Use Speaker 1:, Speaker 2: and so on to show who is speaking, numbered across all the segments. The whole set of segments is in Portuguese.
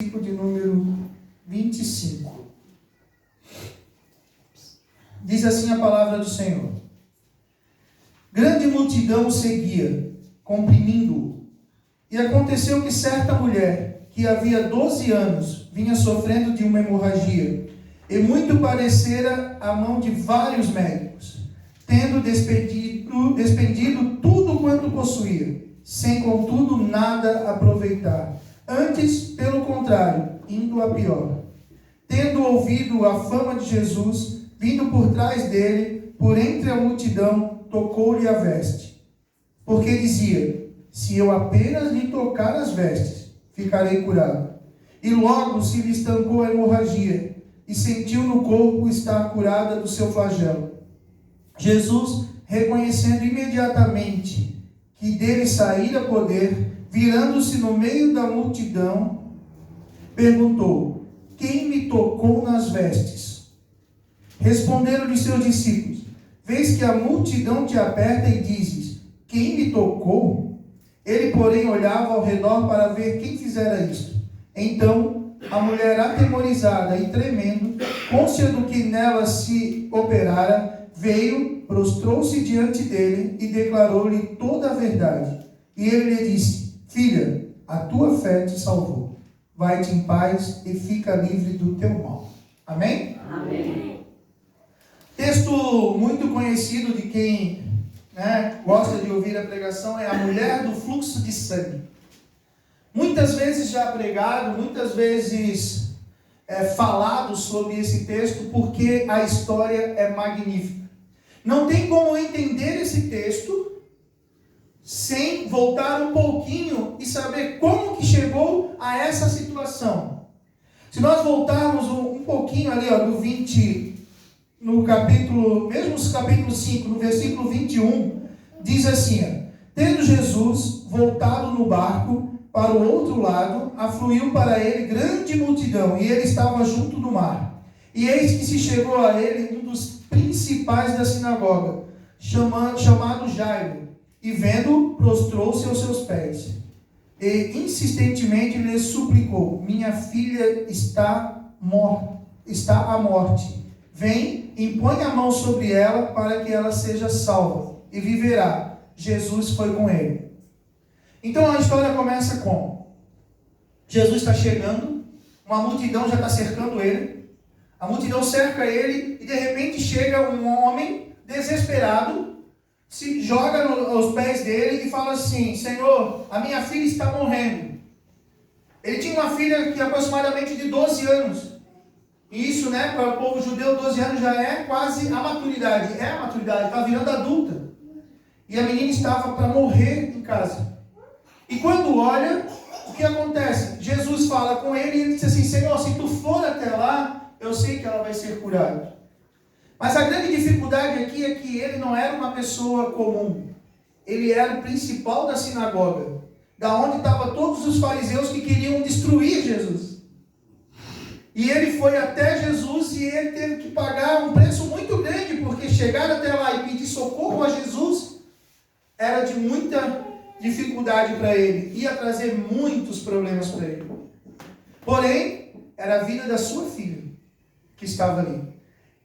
Speaker 1: versículo de número 25. Diz assim a palavra do Senhor: grande multidão o seguia, comprimindo-o. E aconteceu que certa mulher, que havia 12 anos, vinha sofrendo de uma hemorragia, e muito padecera à mão de vários médicos, tendo despendido tudo quanto possuía, sem contudo nada aproveitar. Antes, pelo contrário, indo a pior. Tendo ouvido a fama de Jesus, vindo por trás dele, por entre a multidão, tocou-lhe a veste. Porque dizia: se eu apenas lhe tocar as vestes, ficarei curado. E logo se lhe estancou a hemorragia, e sentiu no corpo estar curada do seu flagelo. Jesus, reconhecendo imediatamente que dele saíra poder, virando-se no meio da multidão, perguntou: quem me tocou nas vestes? Responderam-lhe seus discípulos: vês que a multidão te aperta e dizes: quem me tocou? Ele, porém, olhava ao redor para ver quem fizera isto. Então, a mulher, atemorizada e tremendo, cônscia do que nela se operara, veio, prostrou-se diante dele e declarou-lhe toda a verdade. E ele lhe disse: filha, a tua fé te salvou. Vai-te em paz e fica livre do teu mal. Amém?
Speaker 2: Amém.
Speaker 1: Texto muito conhecido de quem gosta de ouvir a pregação é a mulher do fluxo de sangue. Muitas vezes já pregado, muitas vezes falado sobre esse texto, porque a história é magnífica. Não tem como entender esse texto sem voltar um pouquinho e saber como que chegou a essa situação. Se nós voltarmos um pouquinho ali, do 20, no capítulo 5, no versículo 21, diz assim: tendo Jesus voltado no barco para o outro lado, afluiu para ele grande multidão, e ele estava junto do mar. E eis que se chegou a ele um dos principais da sinagoga, chamado Jairo, e vendo, prostrou-se aos seus pés, e insistentemente lhe suplicou: minha filha está à morte. Vem, impõe a mão sobre ela, para que ela seja salva, e viverá. Jesus foi com ele. Então a história começa com: Jesus está chegando, uma multidão já está cercando ele, a multidão cerca ele, e de repente chega um homem desesperado, se joga aos pés dele e fala assim: Senhor, a minha filha está morrendo. Ele tinha uma filha que aproximadamente de 12 anos. E isso, para o povo judeu, 12 anos já é quase a maturidade. É a maturidade, está virando adulta. E a menina estava para morrer em casa. E quando olha, o que acontece? Jesus fala com ele e ele diz assim: Senhor, se tu for até lá, eu sei que ela vai ser curada. Mas a grande dificuldade aqui é que ele não era uma pessoa comum. Ele era o principal da sinagoga, da onde estavam todos os fariseus que queriam destruir Jesus. E ele foi até Jesus e ele teve que pagar um preço muito grande, porque chegar até lá e pedir socorro a Jesus era de muita dificuldade para ele. Ia trazer muitos problemas para ele. Porém, era a vida da sua filha que estava ali.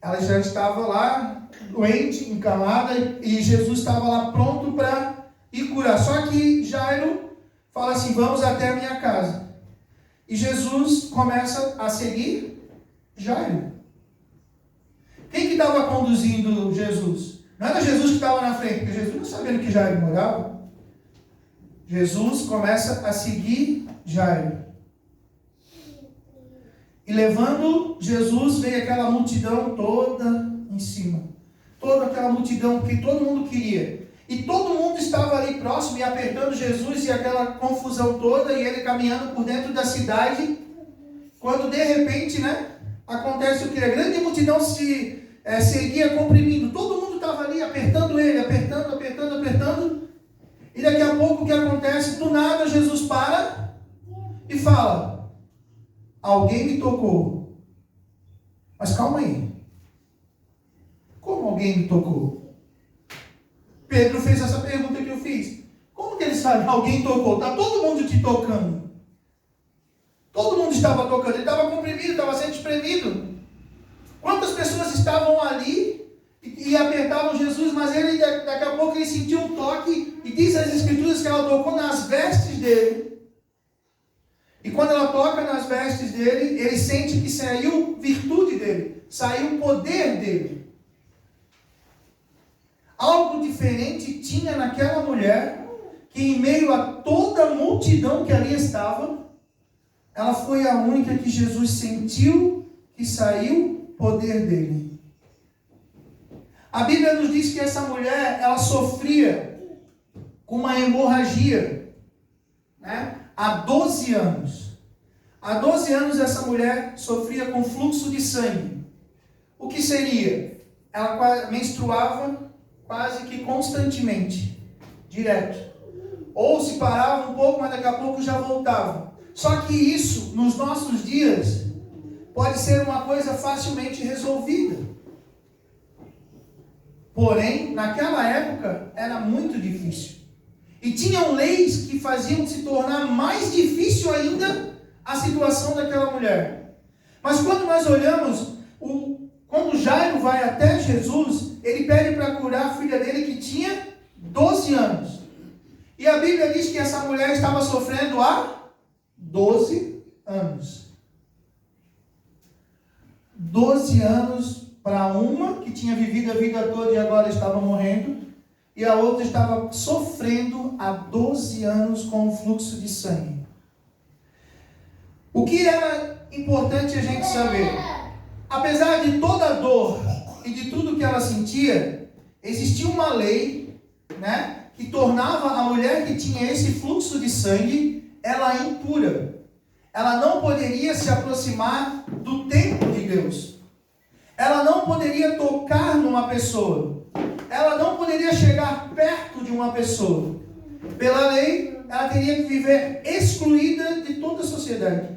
Speaker 1: Ela já estava lá, doente, encamada, e Jesus estava lá pronto para ir curar. Só que Jairo fala assim: vamos até a minha casa. E Jesus começa a seguir Jairo. Quem que estava conduzindo Jesus? Não era Jesus que estava na frente, porque Jesus não sabia que Jairo morava. Jesus começa a seguir Jairo. E levando Jesus, veio aquela multidão toda em cima. Toda aquela multidão que todo mundo queria. E todo mundo estava ali próximo e apertando Jesus, e aquela confusão toda, e ele caminhando por dentro da cidade. Quando de repente, acontece o que? A grande multidão se seguia comprimindo. Todo mundo estava ali apertando ele, apertando. E daqui a pouco o que acontece? Do nada Jesus para e fala: alguém me tocou. Mas calma aí. Como alguém me tocou? Pedro fez essa pergunta que eu fiz. Como que eles sabem? Alguém tocou. Está todo mundo te tocando. Todo mundo estava tocando, ele estava comprimido, estava sendo espremido. Quantas pessoas estavam ali e apertavam Jesus, mas ele, daqui a pouco, ele sentiu um toque, e diz as Escrituras que ela tocou nas vestes dele. E quando ela toca nas vestes dele, ele sente que saiu virtude dele, saiu poder dele. Algo diferente tinha naquela mulher, que em meio a toda a multidão que ali estava, ela foi a única que Jesus sentiu que saiu poder dele. A Bíblia nos diz que essa mulher, ela sofria com uma hemorragia, né? Há 12 anos. Há 12 anos essa mulher sofria com fluxo de sangue. O que seria? Ela menstruava quase que constantemente, direto. Ou se parava um pouco, mas daqui a pouco já voltava. Só que isso, nos nossos dias, pode ser uma coisa facilmente resolvida. Porém, naquela época, era muito difícil. E tinham leis que faziam se tornar mais difícil ainda a situação daquela mulher. Mas quando nós olhamos, quando Jairo vai até Jesus, ele pede para curar a filha dele que tinha 12 anos. E a Bíblia diz que essa mulher estava sofrendo há 12 anos. 12 anos para uma que tinha vivido a vida toda e agora estava morrendo, e a outra estava sofrendo há 12 anos com o fluxo de sangue. O que era importante a gente saber? Apesar de toda a dor e de tudo que ela sentia, existia uma lei, né, que tornava a mulher que tinha esse fluxo de sangue, ela impura. Ela não poderia se aproximar do templo de Deus. Ela não poderia tocar numa pessoa. Ela não poderia chegar perto de uma pessoa. Pela lei, ela teria que viver excluída de toda a sociedade.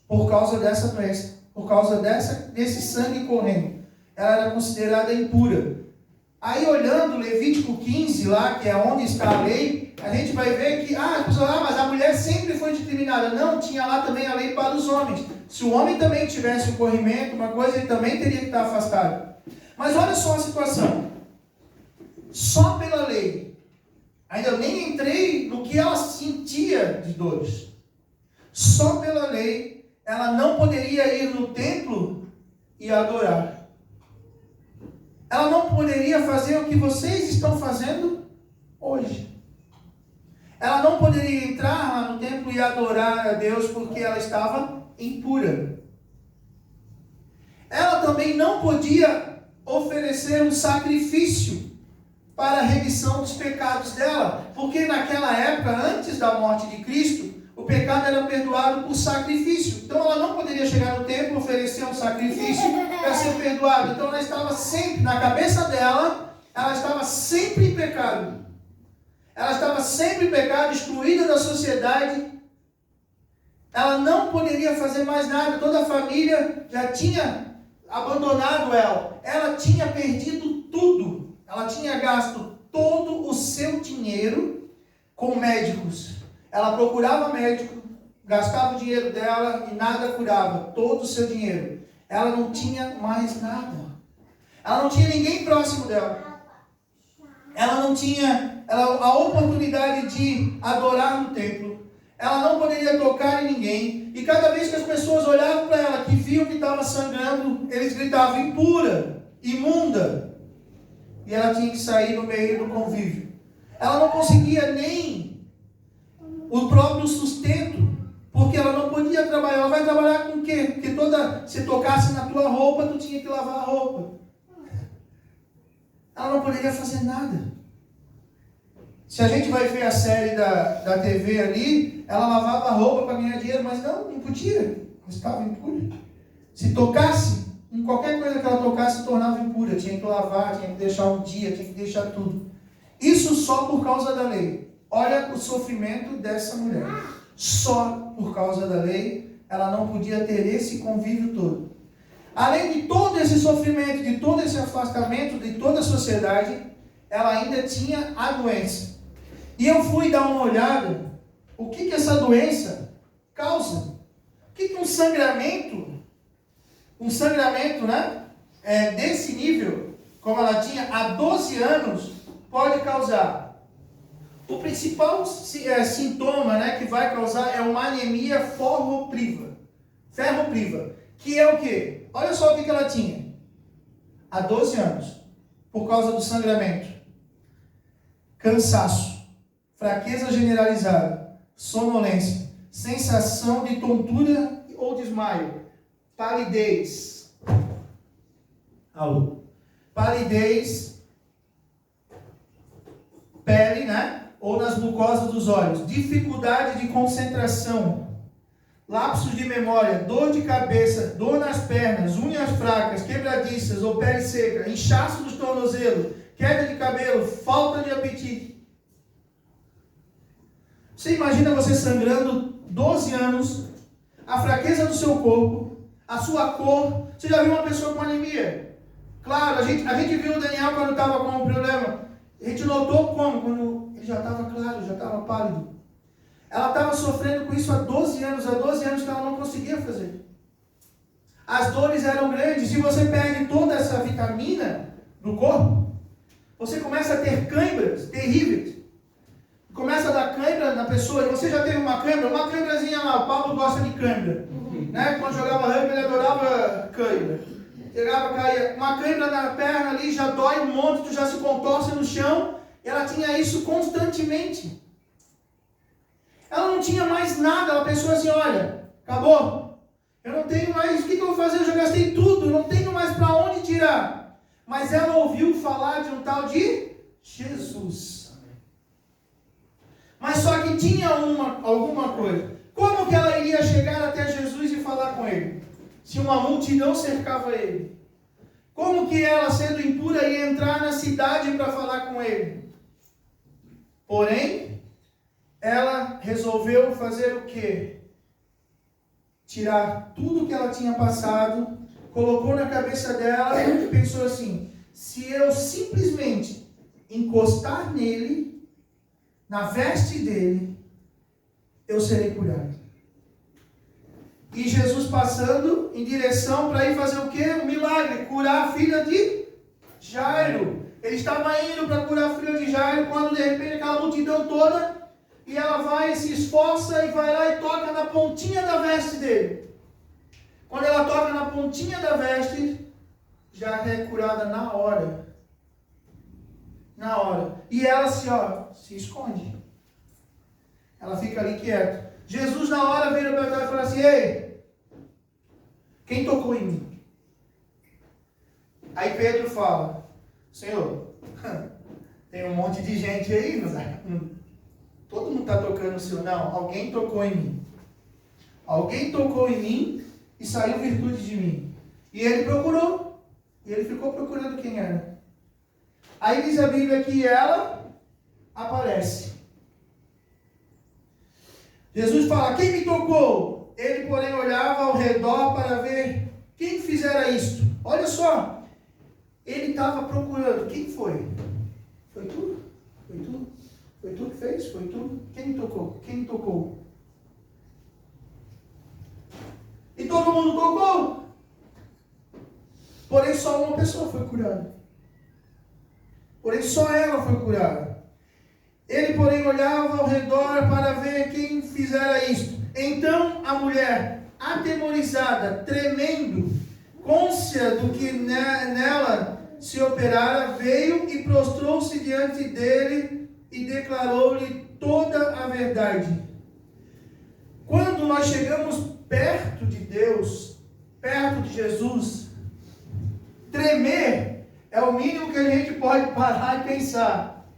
Speaker 1: Por causa dessa doença, por causa desse sangue correndo. Ela era considerada impura. Aí olhando Levítico 15 lá, que é onde está a lei, a gente vai ver que, mas a mulher sempre foi discriminada. Não, tinha lá também a lei para os homens. Se o homem também tivesse um corrimento, uma coisa, ele também teria que estar afastado. Mas olha só a situação. Só pela lei. Ainda nem entrei no que ela sentia de dores. Só pela lei, ela não poderia ir no templo e adorar. Ela não poderia fazer o que vocês estão fazendo hoje. Ela não poderia entrar lá no templo e adorar a Deus porque ela estava impura. Ela também não podia oferecer um sacrifício para a remissão dos pecados dela, porque naquela época, antes da morte de Cristo, o pecado era perdoado por sacrifício. Então ela não poderia chegar no templo e oferecer um sacrifício para ser perdoado. Então ela estava sempre, na cabeça dela, ela estava sempre em pecado. Ela estava sempre em pecado, excluída da sociedade. Ela não poderia fazer mais nada. Toda a família já tinha abandonado ela. Ela tinha perdido tudo. Ela tinha gasto todo o seu dinheiro com médicos. Ela procurava médico, gastava o dinheiro dela e nada curava. Todo o seu dinheiro. Ela não tinha mais nada. Ela não tinha ninguém próximo dela. Ela não tinha a oportunidade de adorar no templo. Ela não poderia tocar em ninguém. E cada vez que as pessoas olhavam para ela, que viam que estava sangrando, eles gritavam: impura, imunda. E ela tinha que sair no meio do convívio. Ela não conseguia nem o próprio sustento, porque ela não podia trabalhar. Ela vai trabalhar com o quê? Porque se tocasse na tua roupa, tu tinha que lavar a roupa. Ela não poderia fazer nada. Se a gente vai ver a série da TV ali, ela lavava a roupa para ganhar dinheiro, mas não podia. Ela estava impura. Se tocasse, em qualquer coisa que ela tocasse, se tornava impura. Tinha que lavar, tinha que deixar um dia, tinha que deixar tudo. Isso só por causa da lei. Olha o sofrimento dessa mulher. Só por causa da lei, ela não podia ter esse convívio todo. Além de todo esse sofrimento, de todo esse afastamento de toda a sociedade, ela ainda tinha a doença. E eu fui dar uma olhada o que essa doença causa. O que um sangramento, né, desse nível, como ela tinha há 12 anos, pode causar. O principal sintoma, né, que vai causar é uma anemia ferropriva, que é o quê? Olha só o que ela tinha há 12 anos, por causa do sangramento: cansaço, fraqueza generalizada, sonolência, sensação de tontura ou desmaio, palidez, pele, né? Ou nas mucosas dos olhos, dificuldade de concentração, lapsos de memória, dor de cabeça, dor nas pernas, unhas fracas, quebradiças ou pele seca, inchaço dos tornozelos, queda de cabelo, falta de apetite. Você imagina você sangrando 12 anos, a fraqueza do seu corpo, a sua cor. Você já viu uma pessoa com anemia? Claro, a gente viu o Daniel quando estava com um problema. A gente notou como? Quando ele já estava claro, já estava pálido. Ela estava sofrendo com isso há 12 anos que ela não conseguia fazer. As dores eram grandes. Se você perde toda essa vitamina no corpo, você começa a ter câimbras terríveis. Começa a dar câimbra na pessoa. E você já teve uma câimbраzinha lá. O Pablo gosta de câimbra. Né? Quando jogava rugby, ele adorava câimbra. Caía uma câimbra na perna ali, já dói um monte, tu já se contorce no chão. Ela tinha isso constantemente. Ela não tinha mais nada. Ela pensou assim: olha, acabou. Eu não tenho mais, o que eu vou fazer? Eu já gastei tudo, eu não tenho mais para onde tirar. Mas ela ouviu falar de um tal de Jesus. Mas só que tinha alguma coisa. Como que ela iria chegar até Jesus e falar com ele? Se uma multidão cercava ele. Como que ela, sendo impura, ia entrar na cidade para falar com ele? Porém, ela resolveu fazer o quê? Tirar tudo que ela tinha passado, colocou na cabeça dela e pensou assim: se eu simplesmente encostar nele, na veste dele, eu serei curado. E Jesus passando em direção para ir fazer o quê? Um milagre, curar a filha de Jairo. Ele estava indo para curar a filha de Jairo, quando de repente aquela multidão toda, e ela vai, se esforça e vai lá e toca na pontinha da veste dele. Quando ela toca na pontinha da veste, já é curada na hora. Na hora. E ela se esconde. Ela fica ali quieta. Jesus na hora vira para ela e fala assim: ei, quem tocou em mim? Aí Pedro fala: Senhor, tem um monte de gente aí, todo mundo está tocando no Senhor. Não, alguém tocou em mim. Alguém tocou em mim e saiu virtude de mim. E ele procurou. E ele ficou procurando quem era. Aí diz a Bíblia que ela aparece. Jesus fala: quem me tocou? Ele, porém, olhava ao redor para ver quem fizera isto. Olha só. Ele estava procurando. Quem foi? Foi tu? Foi tu? Foi tu que fez? Foi tu? Quem me tocou? Quem me tocou? E todo mundo tocou. Porém, só uma pessoa foi curada. Porém, só ela foi curada. Ele, porém, olhava ao redor para ver quem fizera isto. Então, a mulher, atemorizada, tremendo, cônscia do que nela se operara, veio e prostrou-se diante dele e declarou-lhe toda a verdade. Quando nós chegamos perto de Deus, perto de Jesus, tremer é o mínimo que a gente pode parar e pensar.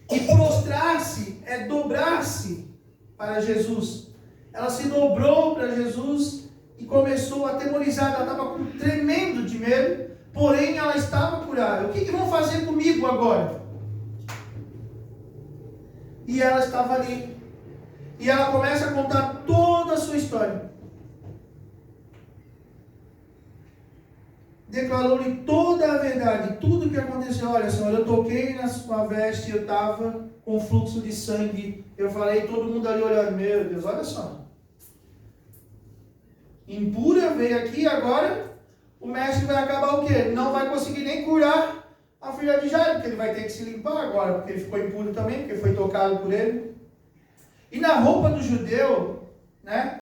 Speaker 1: E prostrar-se é dobrar-se para Jesus. Ela se dobrou para Jesus e começou atemorizada. Ela estava tremendo de medo, porém ela estava curada. O que vão fazer comigo agora? E ela estava ali. E ela começa a contar toda a sua história. Declarou-lhe toda a verdade, tudo o que aconteceu. Olha, Senhor, eu toquei na sua veste, eu estava com fluxo de sangue. Eu falei, todo mundo ali olhando, meu Deus, olha só. Impura veio aqui, agora o mestre vai acabar o quê? Não vai conseguir nem curar a filha de Jairo, porque ele vai ter que se limpar agora, porque ele ficou impuro também, porque foi tocado por ele. E na roupa do judeu, né?